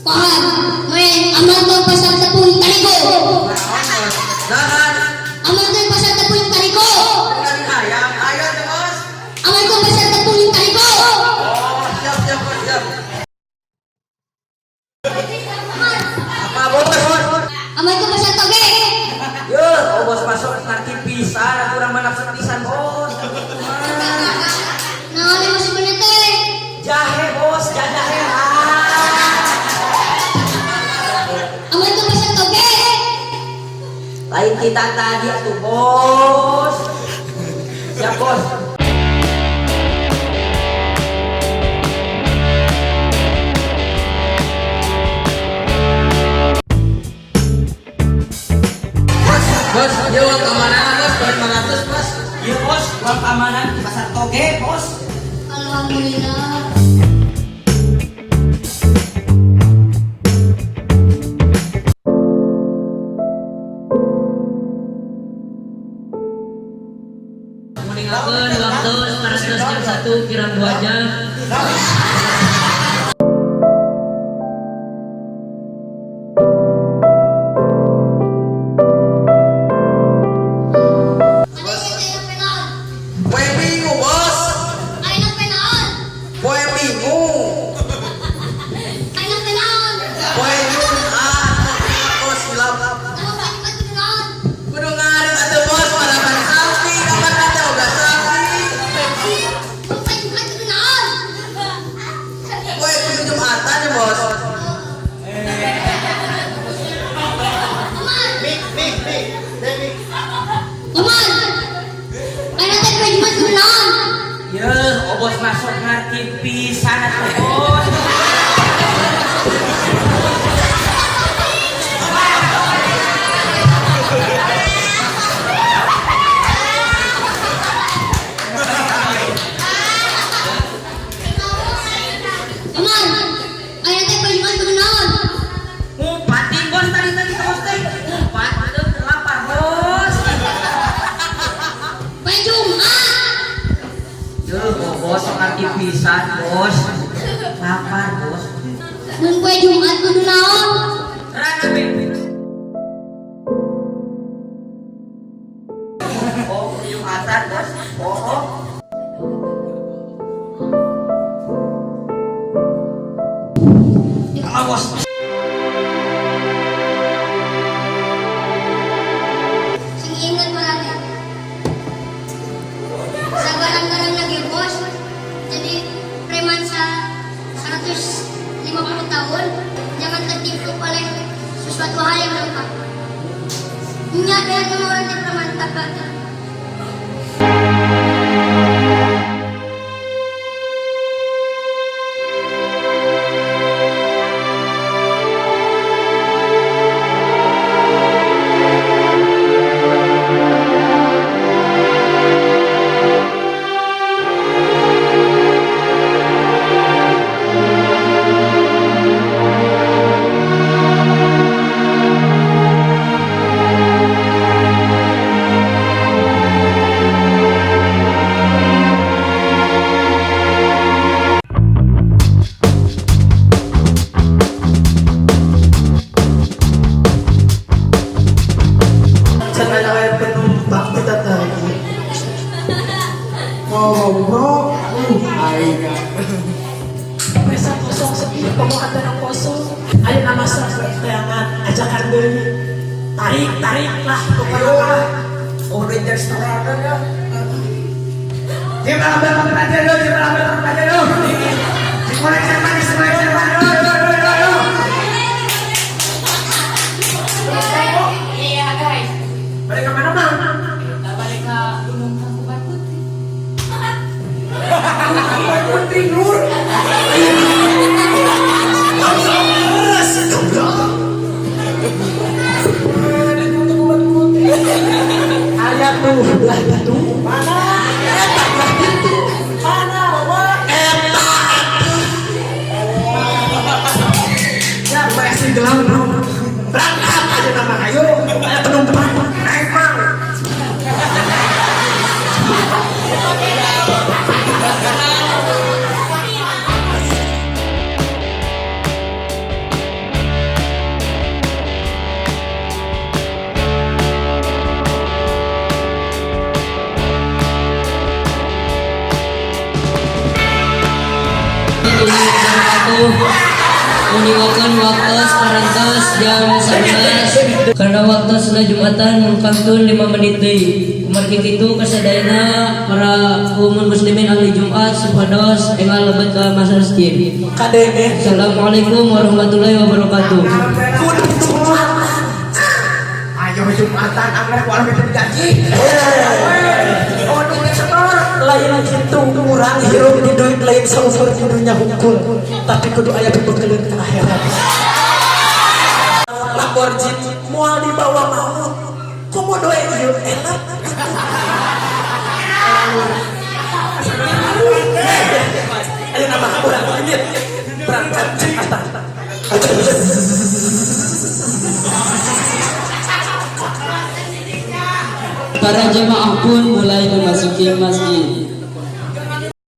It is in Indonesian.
Paham, may amal ko pasal tepung taligo. Amal ko pasal tepung taligo. Amal ko pasal tepung taligo. Apa bos? Amal ko pasal toge. Yo, bos masuk nanti pisan, kurang manafsu pisan bos. Nah, ini masih bener teh. Jahe bos, jahe. Amal ko pasal toge. Lain kita tadi tuh bos. Siap bos. Bos, dia uang keamanan bos, uang 500 bos. Iya bos, uang keamanan di pasar toge bos. Alhamdulillah. Meninggalkan waktu 100 jam 1 kirang 2 jam. Kue bingung bos, Ayo penaon. kue bingung, Ayo penaon. kue bingung bos silap. Kamu pakai penaon. Kudu ngarit atuh bos, parapan sapi, kapan ada uga sapi. Kamu pakai penaon. Kue kudu Jumatan ya bos. Aman. Ayo teh penaon penaon. Ya, bos masuk ngerti pisan atuh bos. Aman. Ayo teh penaon. Ngumpatin bos tadi bos teh. Ngumpat itu lapar bos. Jumat. Ya, bos ngerti pisan bos. Lapar bos. Mun kue Jumat kudu naon? Rana be. Oh, Jumatan bos. Oh. Kalau bos. Sing ingat marane. Sabarang-barang lagi bos. Jadi preman 150 tahun jangan tertipu oleh sesuatu hal yang lengkap. Minyak dengan orang yang preman takkan. Bro, Pesa kosong sepi, pemuatan yang kosong. Ayo nama tayangan ajakan dulu. Tarik lah kepada Rangers Tornado ya. dia berapa aja lo, dia berapa aja lo. Dimulai siapa nih, dimulai siapa? Iya guys, Balik ke mana bang? kita balik ke Gunung Tangkuban Putri. Putri Nur. Ayat tuh, belah itu. Mana? Mana? Ya, masih gelang. Berangkat aja nama ayo. Ayo penumpang. Naik bang. meninggalkan waktu parantos jam 11 karena waktu sudah Jumatan mengkantun 5 menit deui. Kumargi kitu kasadayana para umat muslimin ahli Jumat supados engal lebet ka masjid. Kadenge. Assalamualaikum warahmatullahi wabarakatuh. Kudu Jumatan. Ayo Jumatan, anggar ku arep gaji. Oh, duit setor. Lain gitu, kurang hirup di duit lain saukur di dunia hukum. Tapi kudu aya pibeukeun ke akhirat. Lamborghini moal dibawa maut. Komodo ieu enak. Ayo nama urang ini berangkat Jakarta. Para jemaah pun mulai memasuki masjid.